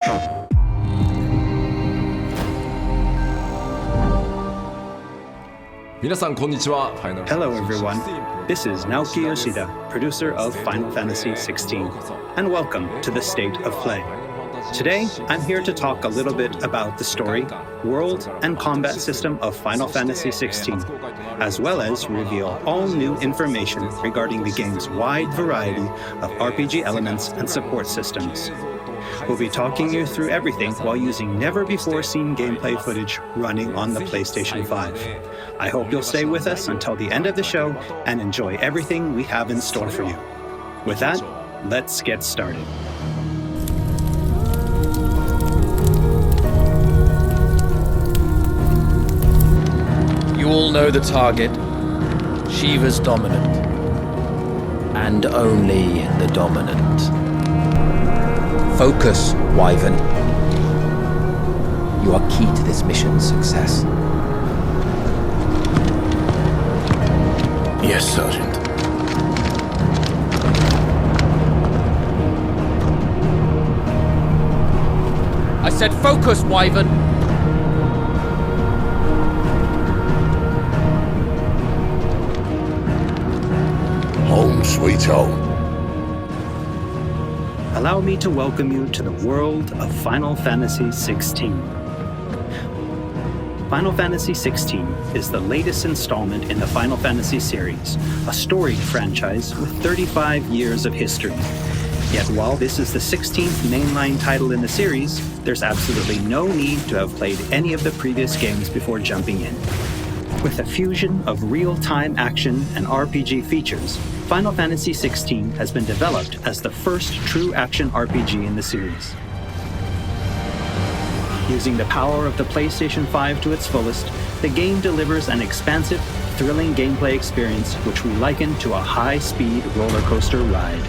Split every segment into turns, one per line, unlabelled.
Hello everyone, this is Naoki Yoshida, producer of Final Fantasy XVI, and welcome to the State of Play. Today, I'm here to talk a little bit about the story, world, and combat system of Final Fantasy XVI, as well as reveal all new information regarding the game's wide variety of RPG elements and support systems. We'll be talking you through everything while using never-before-seen gameplay footage running on the PlayStation 5. I hope you'll stay with us until the end of the show and enjoy everything we have in store for you. With that, let's get started.
You all know the target. Shiva's dominant. And only the dominant. Focus, Wyvern. You are key to this mission's success.
Yes, Sergeant.
I said focus, Wyvern!
Home sweet home.
Allow me to welcome you to the world of Final Fantasy XVI. Final Fantasy XVI is the latest installment in the Final Fantasy series, a storied franchise with 35 years of history. Yet while this is the 16th mainline title in the series, there's absolutely no need to have played any of the previous games before jumping in. With a fusion of real-time action and RPG features, Final Fantasy XVI has been developed as the first true action RPG in the series. Using the power of the PlayStation 5 to its fullest, the game delivers an expansive, thrilling gameplay experience which we liken to a high-speed roller coaster ride.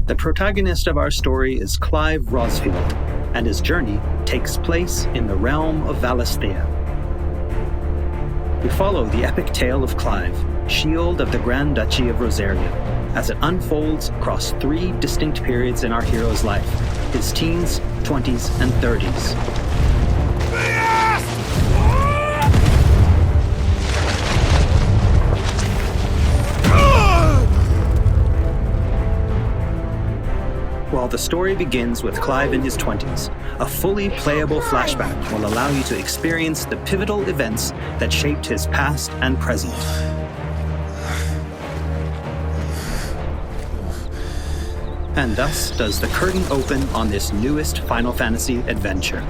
The protagonist of our story is Clive Rosfield, and his journey takes place in the realm of Valisthea. We follow the epic tale of Clive, Shield of the Grand Duchy of Rosaria, as it unfolds across 3 distinct periods in our hero's life: his teens, 20s, and 30s. While the story begins with Clive in his 20s, a fully playable flashback will allow you to experience the pivotal events that shaped his past and present. And thus does the curtain open on this newest Final Fantasy adventure.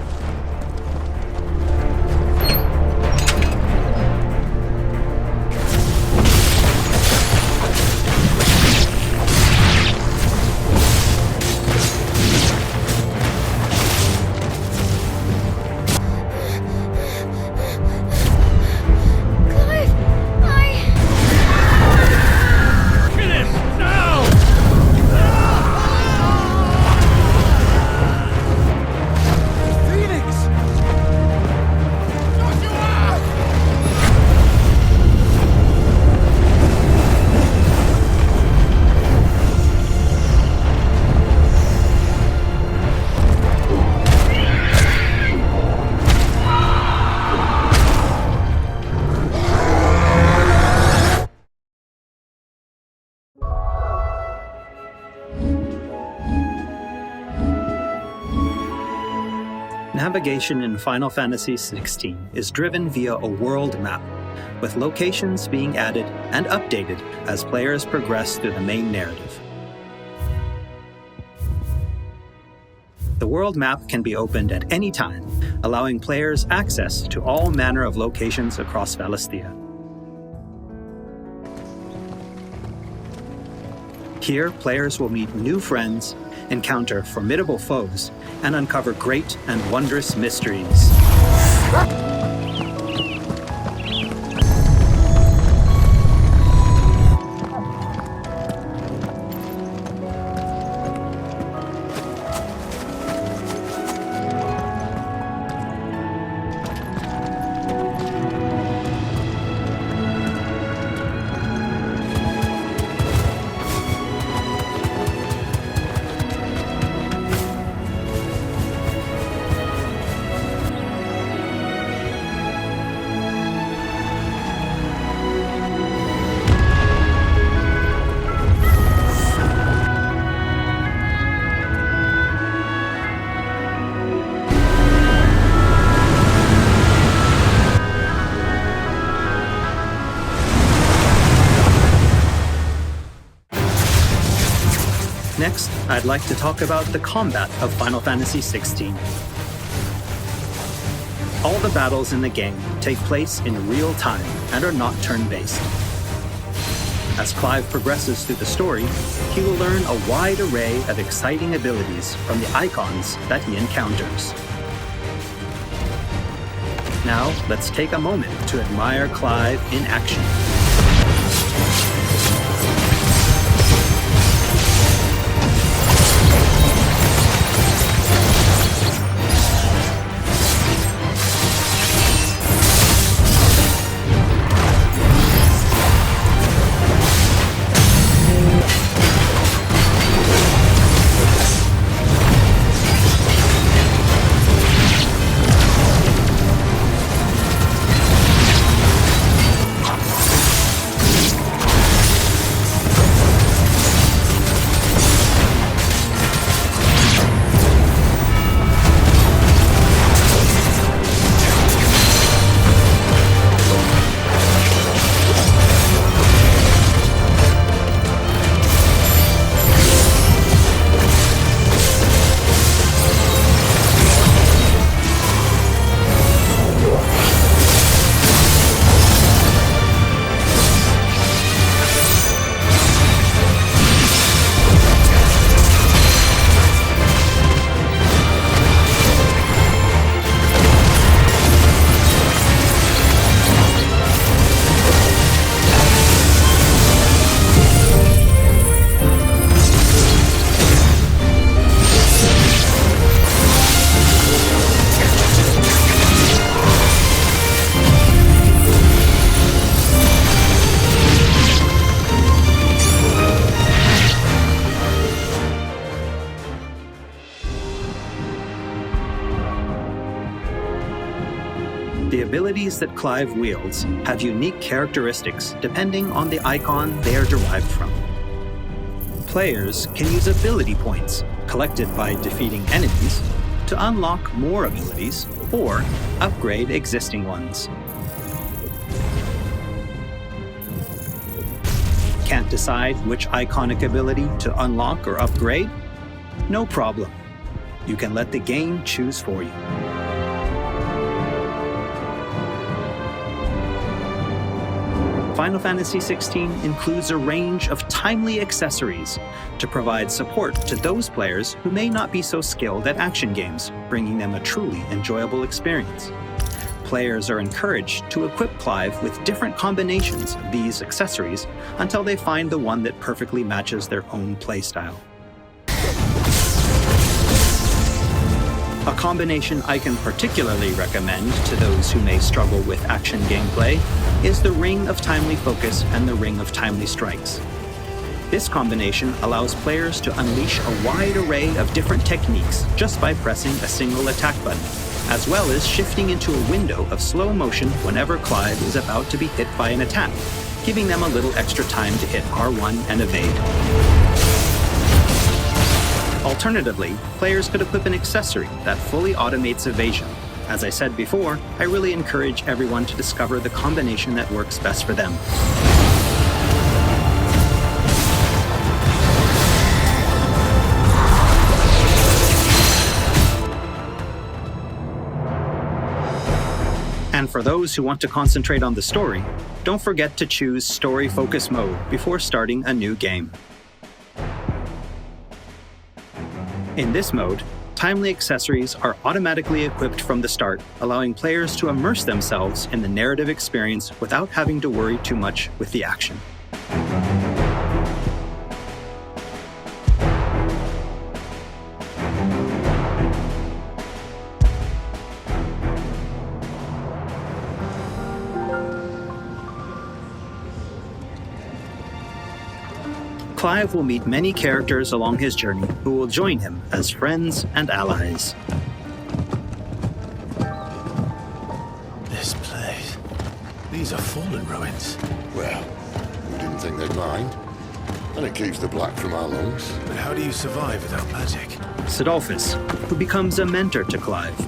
Phoenix!
Navigation in Final Fantasy XVI is driven via a world map, with locations being added and updated as players progress through the main narrative. The world map can be opened at any time, allowing players access to all manner of locations across Valisthea. Here, players will meet new friends, encounter formidable foes, and uncover great and wondrous mysteries. Next, I'd like to talk about the combat of Final Fantasy XVI. All the battles in the game take place in real time and are not turn-based. As Clive progresses through the story, he will learn a wide array of exciting abilities from the Eikons that he encounters. Now, let's take a moment to admire Clive in action. The abilities that Clive wields have unique characteristics depending on the Eikon they are derived from. Players can use ability points, collected by defeating enemies, to unlock more abilities or upgrade existing ones. Can't decide which iconic ability to unlock or upgrade? No problem. You can let the game choose for you. Final Fantasy XVI includes a range of timely accessories to provide support to those players who may not be so skilled at action games, bringing them a truly enjoyable experience. Players are encouraged to equip Clive with different combinations of these accessories until they find the one that perfectly matches their own playstyle. A combination I can particularly recommend to those who may struggle with action gameplay is the Ring of Timely Focus and the Ring of Timely Strikes. This combination allows players to unleash a wide array of different techniques just by pressing a single attack button, as well as shifting into a window of slow motion whenever Clive is about to be hit by an attack, giving them a little extra time to hit R1 and evade. Alternatively, players could equip an accessory that fully automates evasion. As I said before, I really encourage everyone to discover the combination that works best for them. And for those who want to concentrate on the story, don't forget to choose Story Focus Mode before starting a new game. In this mode, timely accessories are automatically equipped from the start, allowing players to immerse themselves in the narrative experience without having to worry too much with the action. Clive will meet many characters along his journey who will join him as friends and allies.
This place. These are fallen ruins.
Well, we didn't think they'd mind. And it keeps the black from our lungs.
But how do you survive without magic?
Sidolphus, who becomes a mentor to Clive.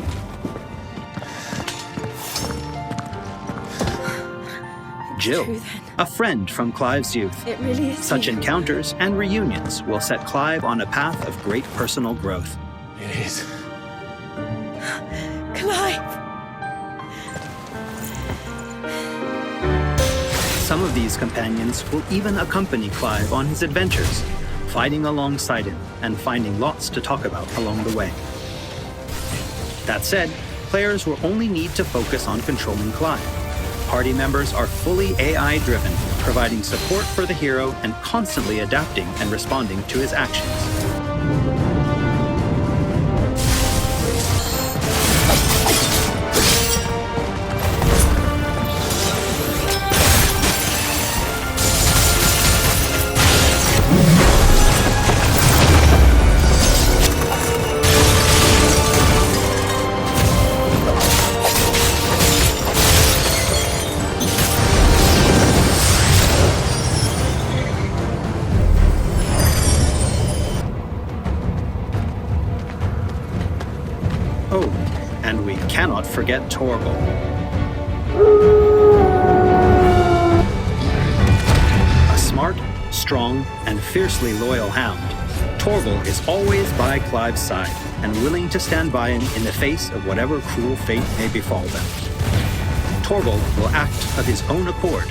Jill, a friend from Clive's youth.
It really is.
Such encounters and reunions will set Clive on a path of great personal growth.
It is.
Clive!
Some of these companions will even accompany Clive on his adventures, fighting alongside him and finding lots to talk about along the way. That said, players will only need to focus on controlling Clive. Party members are fully AI-driven, providing support for the hero and constantly adapting and responding to his actions. Oh, and we cannot forget Torgal. A smart, strong, and fiercely loyal hound, Torgal is always by Clive's side and willing to stand by him in the face of whatever cruel fate may befall them. Torgal will act of his own accord,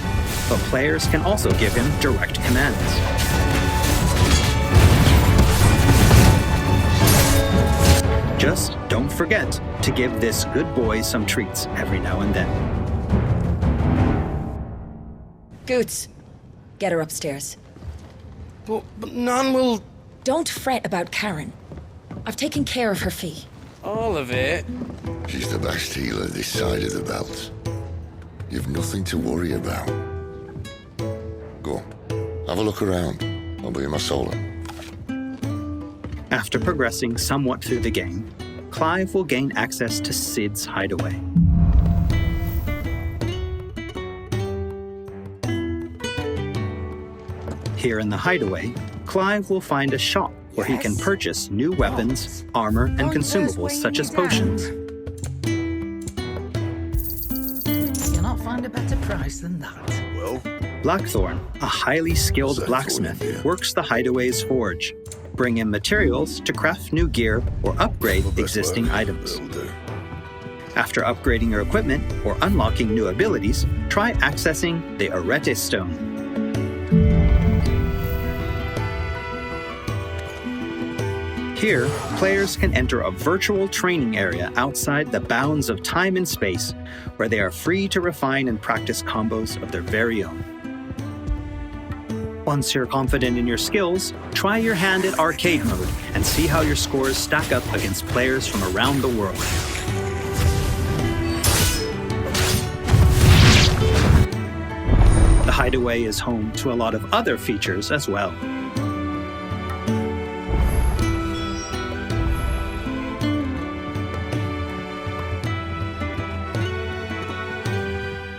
but players can also give him direct commands. Just don't forget to give this good boy some treats every now and then.
Goots, get her upstairs.
But none will...
Don't fret about Karen. I've taken care of her fee.
All of it?
She's the best healer this side of the belt. You've nothing to worry about. Go on, have a look around. I'll be in my solo.
After progressing somewhat through the game, Clive will gain access to Sid's hideaway. Here in the hideaway, Clive will find a shop where he can purchase new weapons, armor, and consumables such as potions.
You'll not find a better price than that.
Well,
Blackthorn, a highly skilled
What's that
blacksmith,
for in here?
works the hideaway's forge, bring in materials to craft new gear or upgrade existing items.
Will do.
After upgrading your equipment or unlocking new abilities, try accessing the Arete Stone. Here, players can enter a virtual training area outside the bounds of time and space, where they are free to refine and practice combos of their very own. Once you're confident in your skills, try your hand at arcade mode and see how your scores stack up against players from around the world. The hideaway is home to a lot of other features as well.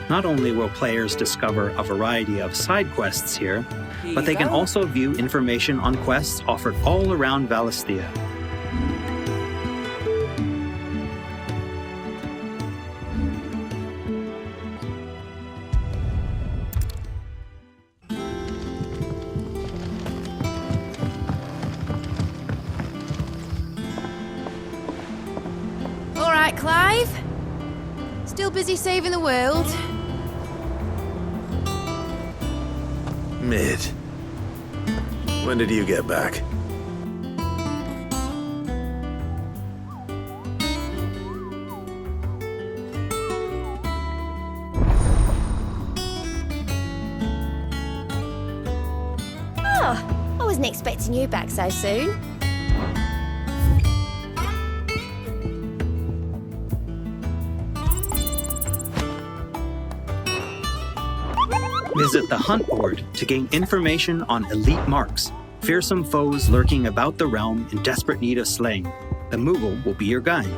Not only will players discover a variety of side quests here, but they can also view information on quests offered all around Valisthea.
All right, Clive. Still busy saving the world?
Mid. When did you get back?
Oh, I wasn't expecting you back so soon.
Visit the Hunt Board to gain information on elite marks, fearsome foes lurking about the realm in desperate need of slaying. The Moogle will be your guide.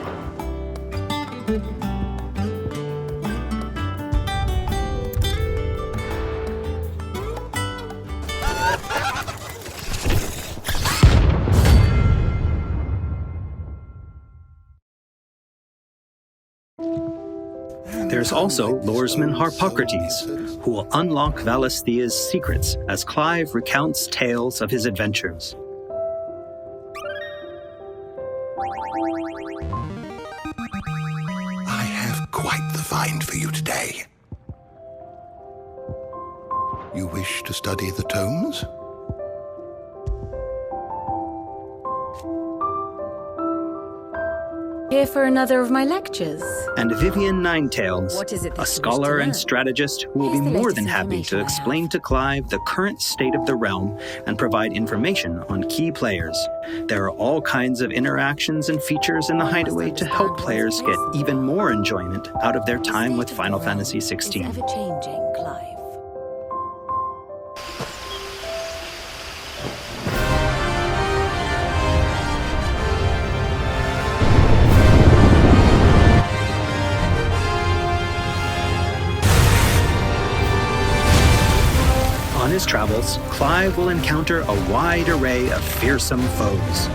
There's also Lordesman Harpocrates, who will unlock Valisthea's secrets as Clive recounts tales of his adventures.
I have quite the find for you today. You wish to study the tomes?
Here for another of my lectures.
And Vivian Ninetails,
What is it that
a
you wish
scholar
to
and
learn?
strategist who will
Here's
be
the
more
latest
than happy to
information I
explain
have.
to Clive the current state of the realm and provide information on key players. There are all kinds of interactions and features in the hideaway to help players get even more enjoyment out of their time with Final Fantasy
Is
XVI.
ever changing, Clive.
On his travels, Clive will encounter a wide array of fearsome foes.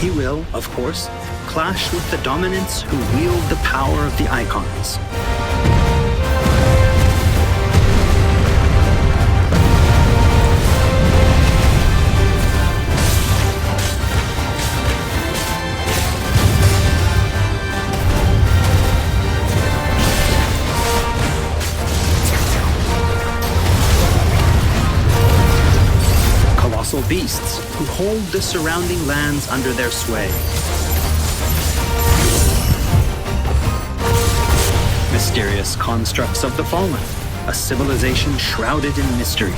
He will, of course, clash with the dominants who wield the power of the Eikons. Colossal beasts who hold the surrounding lands under their sway. Mysterious constructs of the fallen, a civilization shrouded in mystery.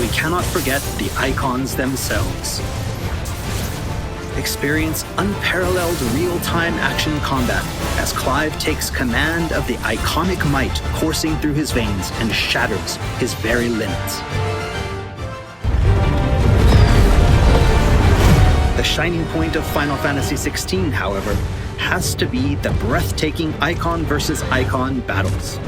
we cannot forget the Eikons themselves. Experience unparalleled real-time action combat as Clive takes command of the iconic might coursing through his veins and shatters his very limits. The shining point of Final Fantasy XVI, however, has to be the breathtaking Eikon versus Eikon battles.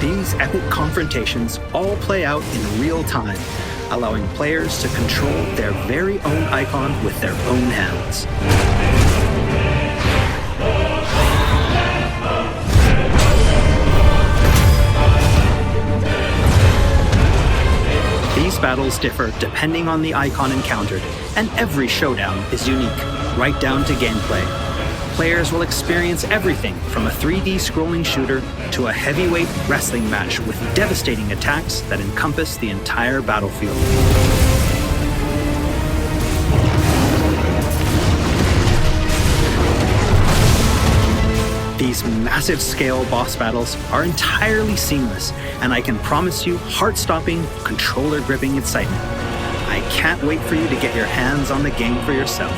These epic confrontations all play out in real time, allowing players to control their very own Eikon with their own hands. These battles differ depending on the Eikon encountered, and every showdown is unique, right down to gameplay. Players will experience everything from a 3D scrolling shooter to a heavyweight wrestling match with devastating attacks that encompass the entire battlefield. These massive-scale boss battles are entirely seamless, and I can promise you heart-stopping, controller-gripping excitement. I can't wait for you to get your hands on the game for yourself.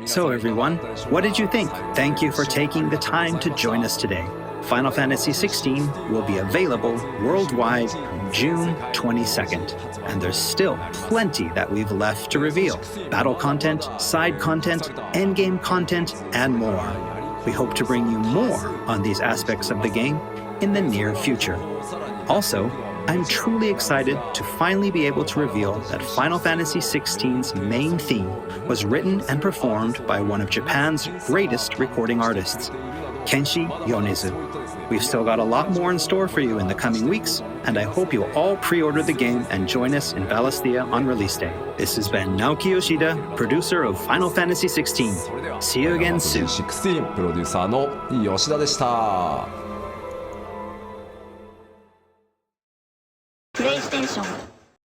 So everyone, what did you think? Thank you for taking the time to join us today. Final Fantasy XVI will be available worldwide June 22nd, and there's still plenty that we've left to reveal. Battle content, side content, endgame content, and more. We hope to bring you more on these aspects of the game in the near future. Also, I'm truly excited to finally be able to reveal that Final Fantasy XVI's main theme was written and performed by one of Japan's greatest recording artists, Kenshi Yonezu. We've still got a lot more in store for you in the coming weeks, and I hope you'll all pre-order the game and join us in Valisthea on release day. This has been Naoki Yoshida, producer of Final Fantasy XVI. See you again soon.
16プロデューサーの吉田でした。
プレイステーション